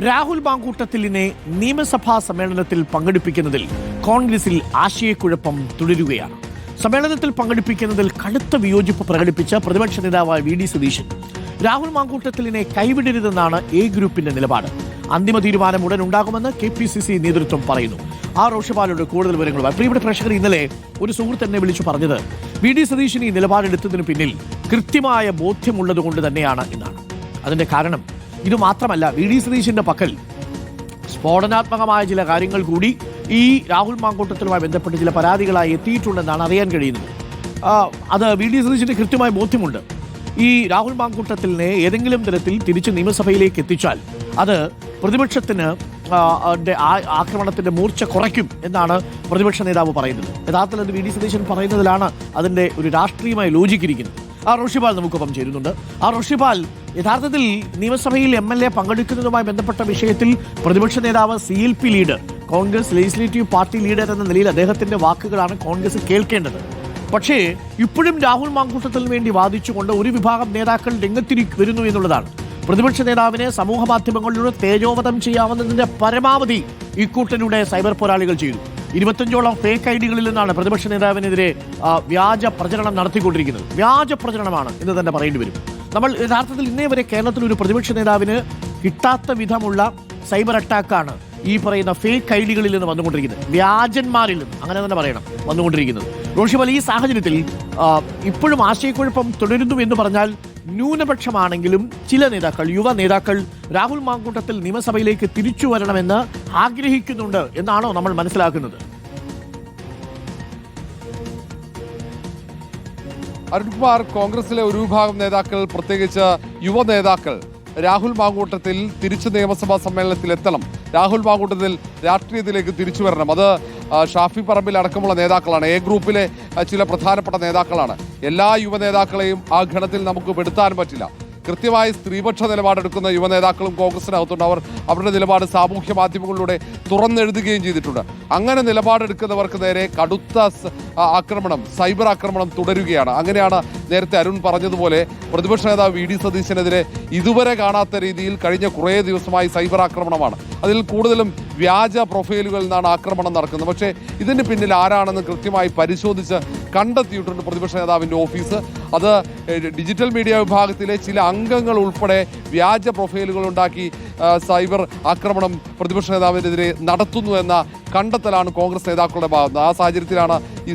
രാഹുൽ മാങ്കൂട്ടത്തിലിനെ നിയമസഭാ സമ്മേളനത്തിൽ പങ്കെടുപ്പിക്കുന്നതിൽ കോൺഗ്രസിൽ ആശയക്കുഴപ്പം തുടരുകയാണ്. സമ്മേളനത്തിൽ പങ്കെടുപ്പിക്കുന്നതിൽ കടുത്ത വിയോജിപ്പ് പ്രകടിപ്പിച്ച പ്രതിപക്ഷ നേതാവ് വി.ഡി. സതീശൻ രാഹുൽ മാങ്കൂട്ടത്തിലിനെ കൈവിടരുതെന്നാണ് എ ഗ്രൂപ്പിന്റെ നിലപാട്. അന്തിമ തീരുമാനം ഉടൻ ഉണ്ടാകുമെന്ന് KPCC നേതൃത്വം പറയുന്നു. റോഷിപാലോട് കൂടുതൽ വിവരങ്ങളുമായി. പ്രിയപ്പെട്ട പ്രേക്ഷകർ, ഇന്നലെ ഒരു സുഹൃത്ത് എന്നെ വിളിച്ചു പറഞ്ഞത് വി.ഡി. സതീശൻ ഈ നിലപാടെടുത്തതിന് പിന്നിൽ കൃത്യമായ ബോധ്യമുള്ളത് കൊണ്ട് തന്നെയാണ് എന്നാണ്. അതിന്റെ കാരണം ഇത് മാത്രമല്ല, വി.ഡി. സതീശന്റെ പക്കൽ സ്ഫോടനാത്മകമായ ചില കാര്യങ്ങൾ കൂടി ഈ രാഹുൽ മാങ്കൂട്ടത്തിലുമായി ബന്ധപ്പെട്ട് ചില പരാതികളായി എത്തിയിട്ടുണ്ടെന്നാണ് അറിയാൻ കഴിയുന്നത്. അത് വി.ഡി. സതീശന് കൃത്യമായ ബോധ്യമുണ്ട്. ഈ രാഹുൽ മാങ്കൂട്ടത്തിലിനെ ഏതെങ്കിലും തരത്തിൽ തിരിച്ച് നിയമസഭയിലേക്ക് എത്തിച്ചാൽ അത് പ്രതിപക്ഷത്തിന് ആക്രമണത്തിന്റെ മൂർച്ച കുറയ്ക്കും എന്നാണ് പ്രതിപക്ഷ നേതാവ് പറയുന്നത്. യഥാർത്ഥത്തിൽ അത് വി.ഡി. സതീശൻ പറയുന്നതിലാണ് അതിന്റെ ഒരു രാഷ്ട്രീയമായ ലോജിക്ക് ഇരിക്കുന്നത്. റോഷിപാൽ നമുക്കൊപ്പം ചേരുന്നുണ്ട്. റോഷിപാൽ, യഥാർത്ഥത്തിൽ നിയമസഭയിൽ MLA പങ്കെടുക്കുന്നതുമായി ബന്ധപ്പെട്ട വിഷയത്തിൽ പ്രതിപക്ഷ നേതാവ് CLP leader, Congress legislative party leader എന്ന നിലയിൽ അദ്ദേഹത്തിന്റെ വാക്കുകളാണ് കോൺഗ്രസ് കേൾക്കേണ്ടത്. പക്ഷേ ഇപ്പോഴും രാഹുൽ മാങ്കൂട്ടത്തിന് വേണ്ടി വാദിച്ചുകൊണ്ട് ഒരു വിഭാഗം നേതാക്കൾ വരുന്നു എന്നുള്ളതാണ്. പ്രതിപക്ഷ നേതാവിനെ സമൂഹ മാധ്യമങ്ങളിലൂടെ തേജോവധം ചെയ്യാവുന്നതിന്റെ പരമാവധി ഇക്കൂട്ടരുടെ സൈബർ പോരാളികൾ ചെയ്തു. 25ഓളം ഫേക്ക് ഐഡികളിൽ നിന്നാണ് പ്രതിപക്ഷ നേതാവിനെതിരെ വ്യാജ പ്രചരണം നടത്തിക്കൊണ്ടിരിക്കുന്നത്. വ്യാജ പ്രചരണമാണ് എന്ന് തന്നെ പറയേണ്ടി വരും. നമ്മൾ യഥാർത്ഥത്തിൽ ഇന്നേ വരെ കേരളത്തിൽ ഒരു പ്രതിപക്ഷ നേതാവിന് കിട്ടാത്ത വിധമുള്ള സൈബർ അറ്റാക്കാണ് ഈ പറയുന്ന ഫേക്ക് ഐഡികളിൽ നിന്ന് വന്നുകൊണ്ടിരിക്കുന്നത്. വ്യാജന്മാരിൽ നിന്ന്, അങ്ങനെ തന്നെ പറയണം, വന്നുകൊണ്ടിരിക്കുന്നത്. റോഷിപാൽ, ഈ സാഹചര്യത്തിൽ ഇപ്പോഴും ആശയക്കുഴപ്പം തുടരുന്നു എന്ന് പറഞ്ഞാൽ ന്യൂനപക്ഷമാണെങ്കിലും ചില നേതാക്കൾ, യുവ നേതാക്കൾ രാഹുൽ മാങ്കൂട്ടത്തിൽ നിയമസഭയിലേക്ക് തിരിച്ചു വരണമെന്ന് ആഗ്രഹിക്കുന്നുണ്ട് എന്നാണോ നമ്മൾ മനസ്സിലാക്കുന്നത്? അരുൺകുമാർ, കോൺഗ്രസിലെ ഒരു വിഭാഗം നേതാക്കൾ, പ്രത്യേകിച്ച് യുവ നേതാക്കൾ രാഹുൽ മാങ്കൂട്ടത്തിൽ തിരിച്ചു നിയമസഭാ സമ്മേളനത്തിൽ എത്തണം, രാഹുൽ മാങ്കൂട്ടത്തിൽ രാഷ്ട്രീയത്തിലേക്ക് തിരിച്ചു വരണം. അത് ഷാഫി പറമ്പിൽ അടക്കമുള്ള നേതാക്കളാണ്, എ ഗ്രൂപ്പിലെ ചില പ്രധാനപ്പെട്ട നേതാക്കളാണ്. എല്ലാ യുവ നേതാക്കളെയും ആ ഗണത്തിൽ നമുക്ക് പെടുത്താൻ പറ്റില്ല. കൃത്യമായി സ്ത്രീപക്ഷ നിലപാടെടുക്കുന്ന യുവ നേതാക്കളും കോൺഗ്രസിനകത്തുണ്ട്. അവരുടെ നിലപാട് സാമൂഹ്യ മാധ്യമങ്ങളിലൂടെ തുറന്നെഴുതുകയും ചെയ്തിട്ടുണ്ട്. അങ്ങനെ നിലപാടെടുക്കുന്നവർക്ക് നേരെ കടുത്ത ആക്രമണം, സൈബർ ആക്രമണം തുടരുകയാണ്. അങ്ങനെയാണ് നേരത്തെ അരുൺ പറഞ്ഞതുപോലെ പ്രതിപക്ഷ നേതാവ് വി.ഡി. സതീശനെതിരെ ഇതുവരെ കാണാത്ത രീതിയിൽ കഴിഞ്ഞ കുറേ ദിവസമായി സൈബർ ആക്രമണമാണ്. അതിൽ കൂടുതലും വ്യാജ പ്രൊഫൈലുകളിൽ നിന്നാണ് ആക്രമണം നടക്കുന്നത്. പക്ഷേ ഇതിന് പിന്നിൽ ആരാണെന്ന് കൃത്യമായി പരിശോധിച്ച് കണ്ടെത്തിയിട്ടുണ്ട് പ്രതിപക്ഷ നേതാവിൻ്റെ ഓഫീസ്. അത് ഡിജിറ്റൽ മീഡിയ വിഭാഗത്തിലെ ചില അംഗങ്ങൾ ഉൾപ്പെടെ വ്യാജ പ്രൊഫൈലുകൾ ഉണ്ടാക്കി സൈബർ ആക്രമണം പ്രതിപക്ഷ നേതാവിനെതിരെ നടത്തുന്നു എന്ന കണ്ടെത്തലാണ് കോൺഗ്രസ് നേതാക്കളുടെ ഭാഗത്ത്. ആ സാഹചര്യത്തിലാണ് ഈ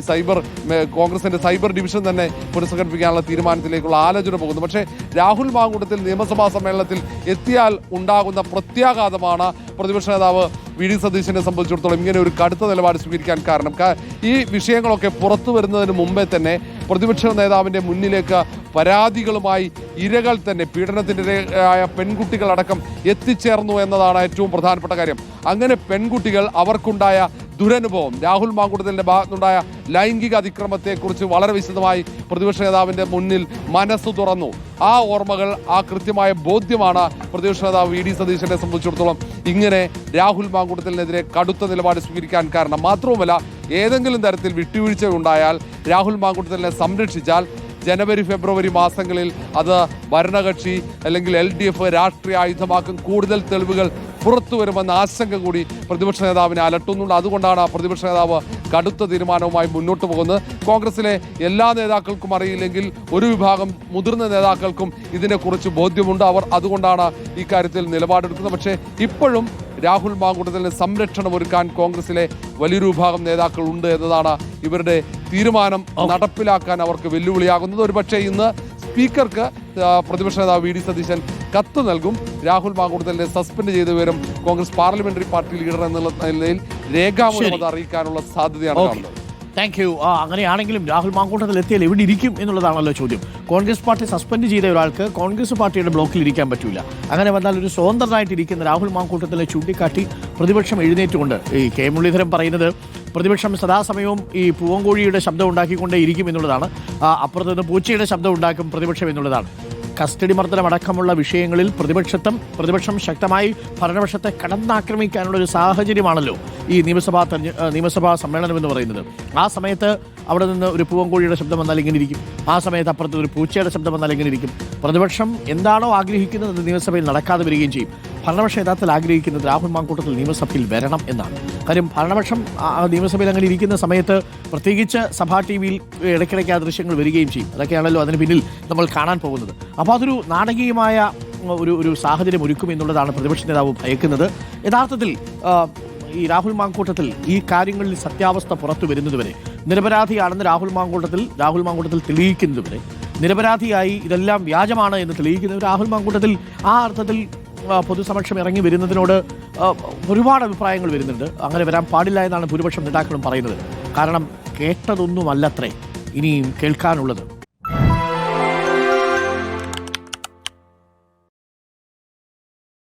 കോൺഗ്രസിന്റെ സൈബർ ഡിവിഷൻ തന്നെ പുനഃസംഘടിപ്പിക്കാനുള്ള തീരുമാനത്തിലേക്കുള്ള ആലോചന പോകുന്നത്. പക്ഷേ രാഹുൽ മാങ്കൂട്ടത്തിൽ നിയമസഭാ സമ്മേളനത്തിൽ എത്തിയാൽ ഉണ്ടാകുന്ന പ്രത്യാഘാതമാണ് പ്രതിപക്ഷ നേതാവ് വി.ഡി. സതീശനെ സംബന്ധിച്ചിടത്തോളം ഇങ്ങനെ ഒരു കടുത്ത നിലപാട് സ്വീകരിക്കാൻ കാരണം. ഈ വിഷയങ്ങളൊക്കെ പുറത്തു വരുന്നതിന് മുമ്പേ തന്നെ പ്രതിപക്ഷ നേതാവിൻ്റെ മുന്നിലേക്ക് പരാതികളുമായി ഇരകൾ തന്നെ, പീഡനത്തിനിരയായ പെൺകുട്ടികളടക്കം എത്തിച്ചേർന്നു എന്നതാണ് ഏറ്റവും പ്രധാനപ്പെട്ട കാര്യം. അങ്ങനെ പെൺകുട്ടികൾ അവർക്കുണ്ടായ ദുരനുഭവം, രാഹുൽ മാങ്കൂട്ടത്തിൻ്റെ ഭാഗത്തുനിന്നുണ്ടായ ലൈംഗിക അതിക്രമത്തെക്കുറിച്ച് വളരെ വിശദമായി പ്രതിപക്ഷ നേതാവിൻ്റെ മുന്നിൽ മനസ്സ് തുറന്നു. ആ ഓർമ്മകൾ, ആ കൃത്യമായ ബോധ്യമാണ് പ്രതിപക്ഷ നേതാവ് വി.ഡി. സതീശനെ സംബന്ധിച്ചിടത്തോളം ഇങ്ങനെ രാഹുൽ മാങ്കൂട്ടത്തിനെതിരെ കടുത്ത നിലപാട് സ്വീകരിക്കാൻ കാരണം. മാത്രവുമല്ല, ഏതെങ്കിലും തരത്തിൽ വിട്ടുവീഴ്ച ഉണ്ടായാൽ, രാഹുൽ മാങ്കൂട്ടത്തിനെ സംരക്ഷിച്ചാൽ ജനുവരി ഫെബ്രുവരി മാസങ്ങളിൽ അത് ഭരണകക്ഷി അല്ലെങ്കിൽ LDF രാഷ്ട്രീയ ആയുധമാക്കും. കൂടുതൽ തെളിവുകൾ പുറത്തു വരുമെന്ന ആശങ്ക കൂടി പ്രതിപക്ഷ നേതാവിനെ അലട്ടുന്നുണ്ട്. അതുകൊണ്ടാണ് പ്രതിപക്ഷ നേതാവ് കടുത്ത തീരുമാനവുമായി മുന്നോട്ട് പോകുന്നത്. കോൺഗ്രസിലെ എല്ലാ നേതാക്കൾക്കും അറിയില്ലെങ്കിൽ ഒരു വിഭാഗം മുതിർന്ന നേതാക്കൾക്കും ഇതിനെക്കുറിച്ച് ബോധ്യമുണ്ട്. അവർ അതുകൊണ്ടാണ് ഇക്കാര്യത്തിൽ നിലപാടെടുക്കുന്നത്. പക്ഷേ ഇപ്പോഴും രാഹുൽ മാങ്കൂട്ടത്തിന് സംരക്ഷണം ഒരുക്കാൻ കോൺഗ്രസിലെ വലിയൊരു വിഭാഗം നേതാക്കൾ ഉണ്ട് എന്നതാണ് ഇവരുടെ തീരുമാനം നടപ്പിലാക്കാൻ അവർക്ക് വെല്ലുവിളിയാകുന്നത്. ഒരുപക്ഷെ ഇന്ന് സ്പീക്കർക്ക് പ്രതിപക്ഷ നേതാവ് വി.ഡി. സതീശൻ കത്ത് നൽകും. രാഹുൽ മാങ്കൂട്ടത്തിനെ സസ്പെൻഡ് ചെയ്ത വിവരം കോൺഗ്രസ് പാർലമെന്ററി പാർട്ടി ലീഡർ എന്നുള്ള നിലയിൽ രേഖാമൂലം അത് അറിയിക്കാനുള്ള സാധ്യതയാണ് കാണുന്നത്. Thank you. അങ്ങനെയാണെങ്കിലും രാഹുൽ മാങ്കൂട്ടത്തിൽ എത്തിയാൽ എവിടെ ഇരിക്കും എന്നുള്ളതാണല്ലോ ചോദ്യം. കോൺഗ്രസ് പാർട്ടി സസ്പെൻഡ് ചെയ്ത ഒരാൾക്ക് കോൺഗ്രസ് പാർട്ടിയുടെ ബ്ലോക്കിൽ ഇരിക്കാൻ പറ്റില്ല. അങ്ങനെ വന്നാൽ ഒരു സ്വതന്ത്രനായിട്ടിരിക്കുന്ന രാഹുൽ മാങ്കൂട്ടത്തിലെ ചൂണ്ടിക്കാട്ടി പ്രതിപക്ഷം എഴുന്നേറ്റുകൊണ്ട് ഈ കെ മുരളീധരൻ പറയുന്നത് പ്രതിപക്ഷം സദാസമയവും ഈ പൂവങ്കോഴിയുടെ ശബ്ദം ഉണ്ടാക്കിക്കൊണ്ടേ ഇരിക്കും എന്നുള്ളതാണ്. അപ്പുറത്ത് നിന്ന് പൂച്ചയുടെ ശബ്ദം ഉണ്ടാക്കും പ്രതിപക്ഷം എന്നുള്ളതാണ്. കസ്റ്റഡി മർദ്ദനം അടക്കമുള്ള വിഷയങ്ങളിൽ പ്രതിപക്ഷം ശക്തമായി ഭരണപക്ഷത്തെ കടന്നാക്രമിക്കാനുള്ള ഒരു സാഹചര്യമാണല്ലോ ഈ നിയമസഭാ സമ്മേളനം എന്ന് പറയുന്നത്. ആ സമയത്ത് അവിടെ നിന്ന് ഒരു പൂവങ്കോഴിയുടെ ശബ്ദം വന്നാൽ ഇങ്ങനെ ഇരിക്കും, ആ സമയത്ത് അപ്പുറത്ത് ഒരു പൂച്ചയുടെ ശബ്ദം വന്നാൽ ഇങ്ങനെ ഇരിക്കും. പ്രതിപക്ഷം എന്താണോ ആഗ്രഹിക്കുന്നത് അത് നിയമസഭയിൽ നടക്കാതെ വരികയും ചെയ്യും. ഭരണപക്ഷ യഥാർത്ഥത്തിൽ ആഗ്രഹിക്കുന്നത് രാഹുൽ മാങ്കൂട്ടത്തിൽ നിയമസഭയിൽ വരണം എന്നാണ്. കാര്യം ഭരണപക്ഷം നിയമസഭയിൽ അങ്ങനെ ഇരിക്കുന്ന സമയത്ത് പ്രത്യേകിച്ച് സഭാ ടി വിയിൽ ഇടയ്ക്കിടയ്ക്ക് ആ ദൃശ്യങ്ങൾ വരികയും ചെയ്യും. അതൊക്കെയാണല്ലോ അതിന് പിന്നിൽ നമ്മൾ കാണാൻ പോകുന്നത്. അപ്പോൾ അതൊരു നാടകീയമായ ഒരു സാഹചര്യം ഒരുക്കും എന്നുള്ളതാണ് പ്രതിപക്ഷ നേതാവ് ഭയക്കുന്നത്. യഥാർത്ഥത്തിൽ ഈ രാഹുൽ മാങ്കൂട്ടത്തിൽ ഈ കാര്യങ്ങളിൽ സത്യാവസ്ഥ പുറത്തു വരുന്നതുവരെ, നിരപരാധിയാണെന്ന് രാഹുൽ മാങ്കൂട്ടത്തിൽ തെളിയിക്കുന്നതുവരെ, നിരപരാധിയായി ഇതെല്ലാം വ്യാജമാണ് എന്ന് തെളിയിക്കുന്നത് രാഹുൽ മാങ്കൂട്ടത്തിൽ ആ അർത്ഥത്തിൽ പൊതുസമക്ഷം ഇറങ്ങി വരുന്നതിനോട് ഒരുപാട് അഭിപ്രായങ്ങൾ വരുന്നുണ്ട്. അങ്ങനെ വരാൻ പാടില്ല എന്നാണ് ഭൂരിപക്ഷം നേതാക്കളും പറയുന്നത്. കാരണം കേട്ടതൊന്നുമല്ലത്രേ ഇനിയും കേൾക്കാനുള്ളത്.